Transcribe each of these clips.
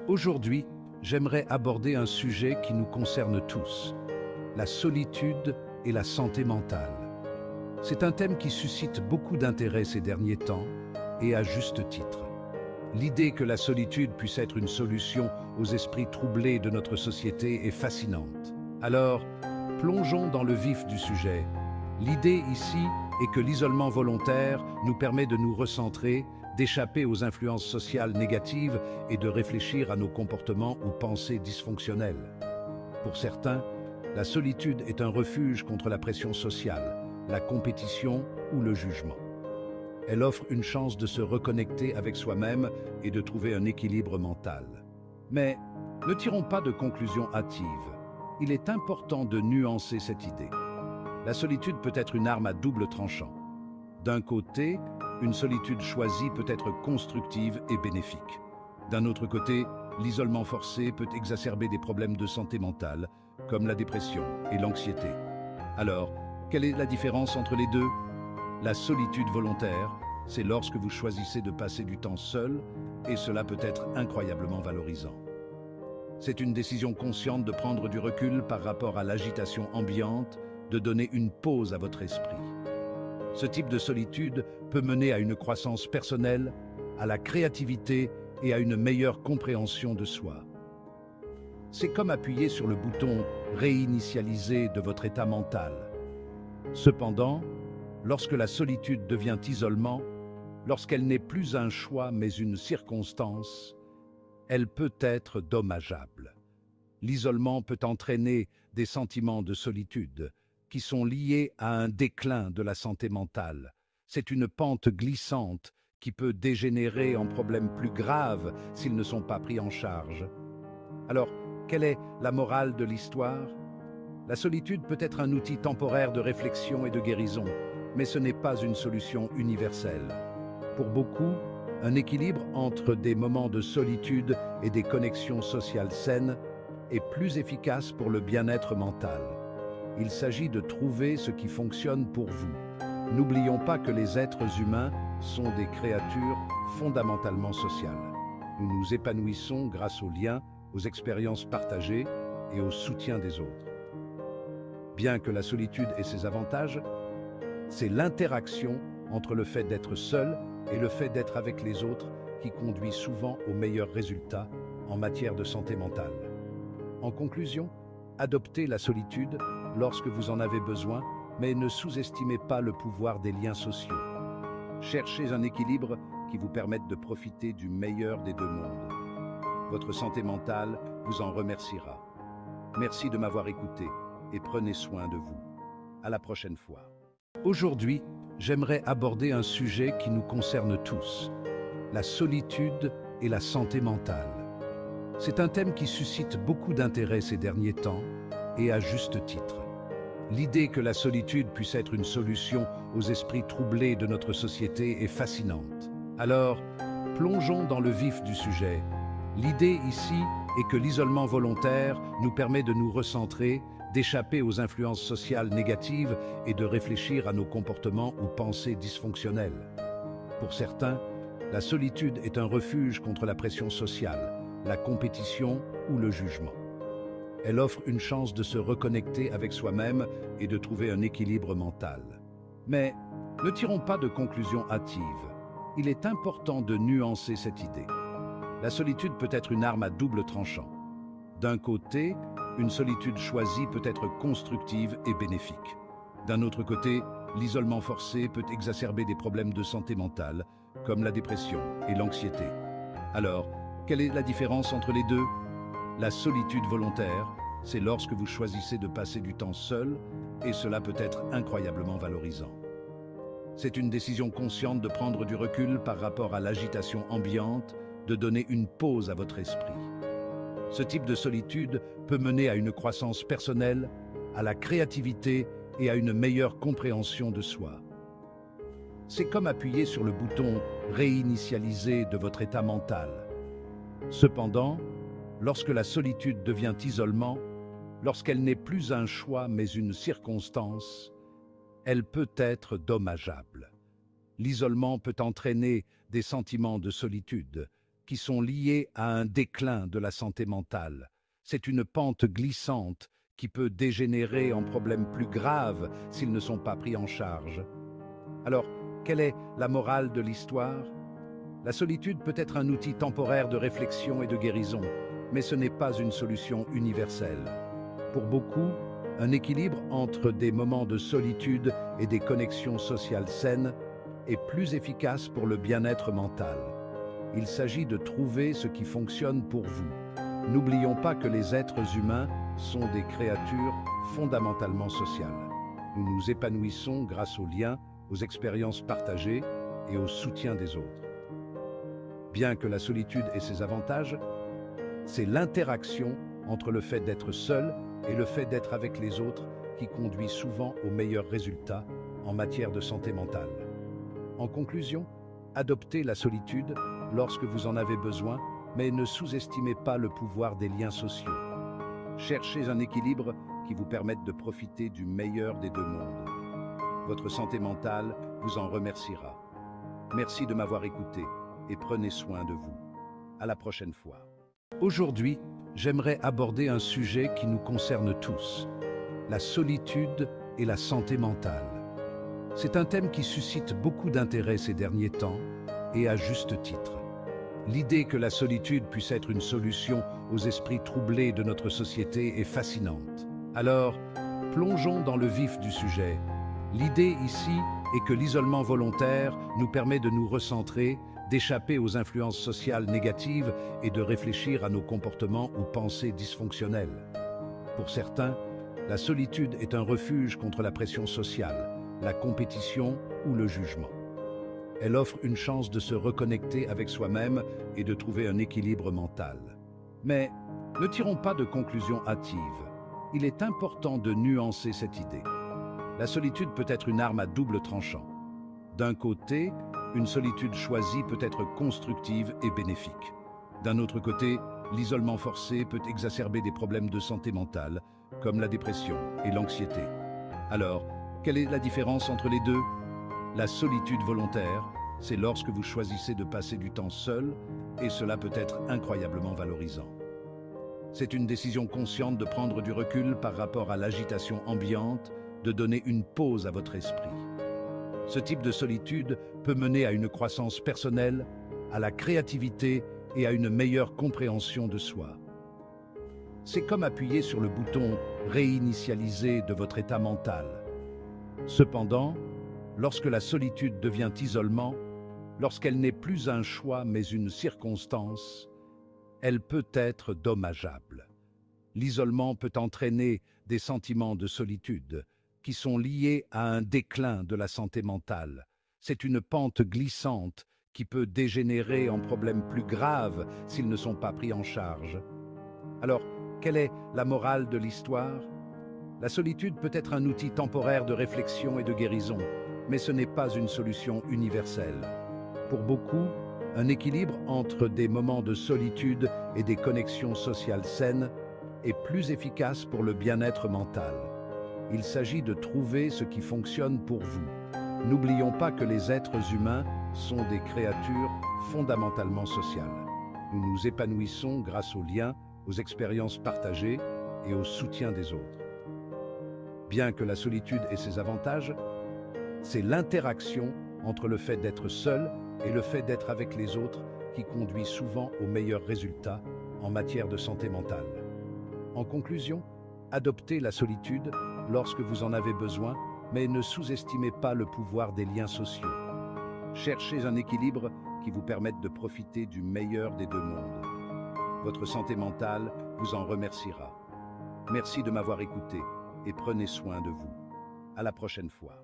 Aujourd'hui, j'aimerais aborder un sujet qui nous concerne tous, la solitude et la santé mentale. C'est un thème qui suscite beaucoup d'intérêt ces derniers temps, et à juste titre. L'idée que la solitude puisse être une solution aux esprits troublés de notre société est fascinante. Alors, plongeons dans le vif du sujet. L'idée ici est que l'isolement volontaire nous permet de nous recentrer, d'échapper aux influences sociales négatives et de réfléchir à nos comportements ou pensées dysfonctionnelles. Pour certains, la solitude est un refuge contre la pression sociale, la compétition ou le jugement. Elle offre une chance de se reconnecter avec soi-même et de trouver un équilibre mental. Mais ne tirons pas de conclusions hâtives. Il est important de nuancer cette idée. La solitude peut être une arme à double tranchant. D'un côté, une solitude choisie peut être constructive et bénéfique. D'un autre côté, l'isolement forcé peut exacerber des problèmes de santé mentale, comme la dépression et l'anxiété. Alors, quelle est la différence entre les deux? La solitude volontaire, c'est lorsque vous choisissez de passer du temps seul, et cela peut être incroyablement valorisant. C'est une décision consciente de prendre du recul par rapport à l'agitation ambiante, de donner une pause à votre esprit. Ce type de solitude peut mener à une croissance personnelle, à la créativité et à une meilleure compréhension de soi. C'est comme appuyer sur le bouton « Réinitialiser » de votre état mental. Cependant, lorsque la solitude devient isolement, lorsqu'elle n'est plus un choix mais une circonstance, elle peut être dommageable. L'isolement peut entraîner des sentiments de solitude qui sont liés à un déclin de la santé mentale. C'est une pente glissante qui peut dégénérer en problèmes plus graves s'ils ne sont pas pris en charge. Alors, quelle est la morale de l'histoire? La solitude peut être un outil temporaire de réflexion et de guérison, mais ce n'est pas une solution universelle. Pour beaucoup, un équilibre entre des moments de solitude et des connexions sociales saines est plus efficace pour le bien-être mental. Il s'agit de trouver ce qui fonctionne pour vous. N'oublions pas que les êtres humains sont des créatures fondamentalement sociales. Nous nous épanouissons grâce aux liens, aux expériences partagées et au soutien des autres. Bien que la solitude ait ses avantages, c'est l'interaction entre le fait d'être seul et le fait d'être avec les autres qui conduit souvent aux meilleurs résultats en matière de santé mentale. En conclusion, adoptez la solitude lorsque vous en avez besoin, mais ne sous-estimez pas le pouvoir des liens sociaux. Cherchez un équilibre qui vous permette de profiter du meilleur des deux mondes. Votre santé mentale vous en remerciera. Merci de m'avoir écouté et prenez soin de vous. À la prochaine fois. Aujourd'hui, j'aimerais aborder un sujet qui nous concerne tous, la solitude et la santé mentale. C'est un thème qui suscite beaucoup d'intérêt ces derniers temps, et à juste titre. L'idée que la solitude puisse être une solution aux esprits troublés de notre société est fascinante. Alors, plongeons dans le vif du sujet. L'idée ici est que l'isolement volontaire nous permet de nous recentrer, d'échapper aux influences sociales négatives et de réfléchir à nos comportements ou pensées dysfonctionnelles. Pour certains, la solitude est un refuge contre la pression sociale, la compétition ou le jugement. Elle offre une chance de se reconnecter avec soi-même et de trouver un équilibre mental. Mais ne tirons pas de conclusions hâtives. Il est important de nuancer cette idée. La solitude peut être une arme à double tranchant. D'un côté, une solitude choisie peut être constructive et bénéfique. D'un autre côté, l'isolement forcé peut exacerber des problèmes de santé mentale, comme la dépression et l'anxiété. Alors, quelle est la différence entre les deux? La solitude volontaire, c'est lorsque vous choisissez de passer du temps seul, et cela peut être incroyablement valorisant. C'est une décision consciente de prendre du recul par rapport à l'agitation ambiante, de donner une pause à votre esprit. Ce type de solitude peut mener à une croissance personnelle, à la créativité et à une meilleure compréhension de soi. C'est comme appuyer sur le bouton « Réinitialiser » de votre état mental. Cependant, lorsque la solitude devient isolement, lorsqu'elle n'est plus un choix mais une circonstance, elle peut être dommageable. L'isolement peut entraîner des sentiments de solitude qui sont liées à un déclin de la santé mentale. C'est une pente glissante qui peut dégénérer en problèmes plus graves s'ils ne sont pas pris en charge. Alors, quelle est la morale de l'histoire? La solitude peut être un outil temporaire de réflexion et de guérison, mais ce n'est pas une solution universelle. Pour beaucoup, un équilibre entre des moments de solitude et des connexions sociales saines est plus efficace pour le bien-être mental. Il s'agit de trouver ce qui fonctionne pour vous. N'oublions pas que les êtres humains sont des créatures fondamentalement sociales. Nous nous épanouissons grâce aux liens, aux expériences partagées et au soutien des autres. Bien que la solitude ait ses avantages, c'est l'interaction entre le fait d'être seul et le fait d'être avec les autres qui conduit souvent aux meilleurs résultats en matière de santé mentale. En conclusion, adoptez la solitude lorsque vous en avez besoin, mais ne sous-estimez pas le pouvoir des liens sociaux. Cherchez un équilibre qui vous permette de profiter du meilleur des deux mondes. Votre santé mentale vous en remerciera. Merci de m'avoir écouté et prenez soin de vous. À la prochaine fois. Aujourd'hui, j'aimerais aborder un sujet qui nous concerne tous, la solitude et la santé mentale. C'est un thème qui suscite beaucoup d'intérêt ces derniers temps, et à juste titre. L'idée que la solitude puisse être une solution aux esprits troublés de notre société est fascinante. Alors, plongeons dans le vif du sujet. L'idée ici est que l'isolement volontaire nous permet de nous recentrer, d'échapper aux influences sociales négatives et de réfléchir à nos comportements ou pensées dysfonctionnelles. Pour certains, la solitude est un refuge contre la pression sociale, la compétition ou le jugement. Elle offre une chance de se reconnecter avec soi-même et de trouver un équilibre mental. Mais ne tirons pas de conclusions hâtives. Il est important de nuancer cette idée. La solitude peut être une arme à double tranchant. D'un côté, une solitude choisie peut être constructive et bénéfique. D'un autre côté, l'isolement forcé peut exacerber des problèmes de santé mentale, comme la dépression et l'anxiété. Alors, quelle est la différence entre les deux? La solitude volontaire, c'est lorsque vous choisissez de passer du temps seul, et cela peut être incroyablement valorisant. C'est une décision consciente de prendre du recul par rapport à l'agitation ambiante, de donner une pause à votre esprit. Ce type de solitude peut mener à une croissance personnelle, à la créativité et à une meilleure compréhension de soi. C'est comme appuyer sur le bouton « Réinitialiser » de votre état mental. Cependant, lorsque la solitude devient isolement, lorsqu'elle n'est plus un choix mais une circonstance, elle peut être dommageable. L'isolement peut entraîner des sentiments de solitude qui sont liés à un déclin de la santé mentale. C'est une pente glissante qui peut dégénérer en problèmes plus graves s'ils ne sont pas pris en charge. Alors, quelle est la morale de l'histoire? La solitude peut être un outil temporaire de réflexion et de guérison, mais ce n'est pas une solution universelle. Pour beaucoup, un équilibre entre des moments de solitude et des connexions sociales saines est plus efficace pour le bien-être mental. Il s'agit de trouver ce qui fonctionne pour vous. N'oublions pas que les êtres humains sont des créatures fondamentalement sociales. Nous nous épanouissons grâce aux liens, aux expériences partagées et au soutien des autres. Bien que la solitude ait ses avantages, c'est l'interaction entre le fait d'être seul et le fait d'être avec les autres qui conduit souvent aux meilleurs résultats en matière de santé mentale. En conclusion, adoptez la solitude lorsque vous en avez besoin, mais ne sous-estimez pas le pouvoir des liens sociaux. Cherchez un équilibre qui vous permette de profiter du meilleur des deux mondes. Votre santé mentale vous en remerciera. Merci de m'avoir écouté et prenez soin de vous. À la prochaine fois.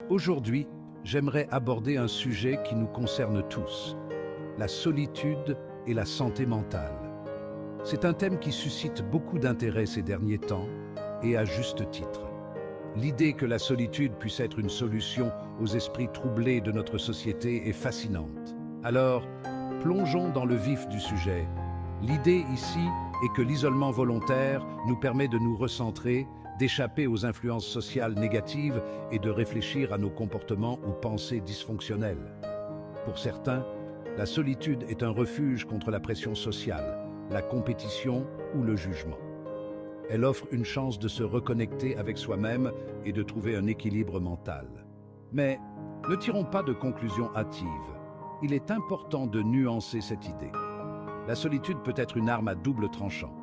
Aujourd'hui, j'aimerais aborder un sujet qui nous concerne tous, la solitude et la santé mentale. C'est un thème qui suscite beaucoup d'intérêt ces derniers temps, et à juste titre. L'idée que la solitude puisse être une solution aux esprits troublés de notre société est fascinante. Alors, plongeons dans le vif du sujet. L'idée ici est que l'isolement volontaire nous permet de nous recentrer, d'échapper aux influences sociales négatives et de réfléchir à nos comportements ou pensées dysfonctionnelles. Pour certains, La solitude est un refuge contre la pression sociale, la compétition ou le jugement. Elle offre une chance de se reconnecter avec soi-même et de trouver un équilibre mental. Mais ne tirons pas de conclusions hâtives. Il est important de nuancer cette idée. La solitude peut être une arme à double tranchant.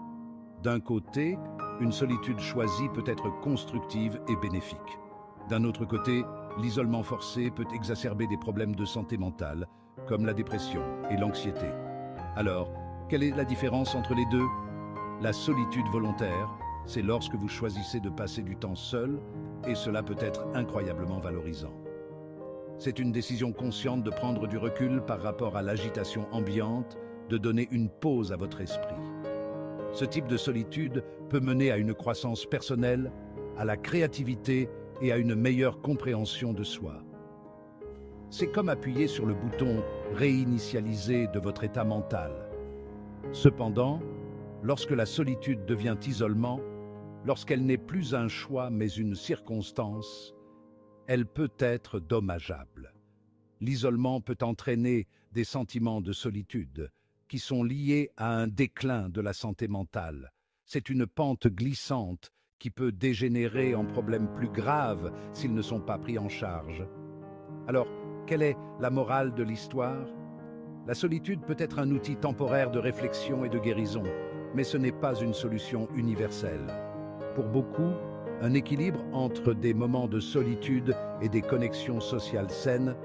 D'un côté, une solitude choisie peut être constructive et bénéfique. D'un autre côté, l'isolement forcé peut exacerber des problèmes de santé mentale, comme la dépression et l'anxiété. Alors, quelle est la différence entre les deux? La solitude volontaire, c'est lorsque vous choisissez de passer du temps seul, et cela peut être incroyablement valorisant. C'est une décision consciente de prendre du recul par rapport à l'agitation ambiante, de donner une pause à votre esprit. Ce type de solitude peut mener à une croissance personnelle, à la créativité et à une meilleure compréhension de soi. C'est comme appuyer sur le bouton « Réinitialiser » de votre état mental. Cependant, lorsque la solitude devient isolement, lorsqu'elle n'est plus un choix mais une circonstance, elle peut être dommageable. L'isolement peut entraîner des sentiments de solitude qui sont liés à un déclin de la santé mentale. C'est une pente glissante qui peut dégénérer en problèmes plus graves s'ils ne sont pas pris en charge. Alors, quelle est la morale de l'histoire? La solitude peut être un outil temporaire de réflexion et de guérison, mais ce n'est pas une solution universelle. Pour beaucoup, un équilibre entre des moments de solitude et des connexions sociales saines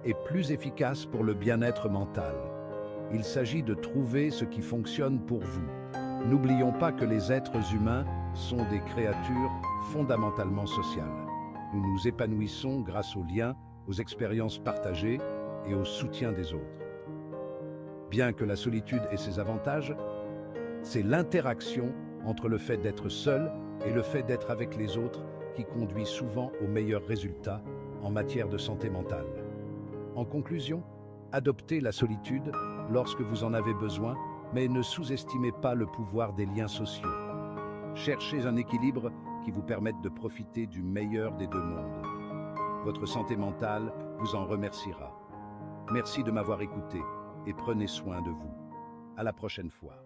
est plus efficace pour le bien-être mental. Il s'agit de trouver ce qui fonctionne pour vous. N'oublions pas que les êtres humains sont des créatures fondamentalement sociales. Nous nous épanouissons grâce aux liens, aux expériences partagées et au soutien des autres. Bien que la solitude ait ses avantages, c'est l'interaction entre le fait d'être seul et le fait d'être avec les autres qui conduit souvent aux meilleurs résultats en matière de santé mentale. En conclusion, adoptez la solitude lorsque vous en avez besoin, mais ne sous-estimez pas le pouvoir des liens sociaux. Cherchez un équilibre qui vous permette de profiter du meilleur des deux mondes. Votre santé mentale vous en remerciera. Merci de m'avoir écouté et prenez soin de vous. À la prochaine fois.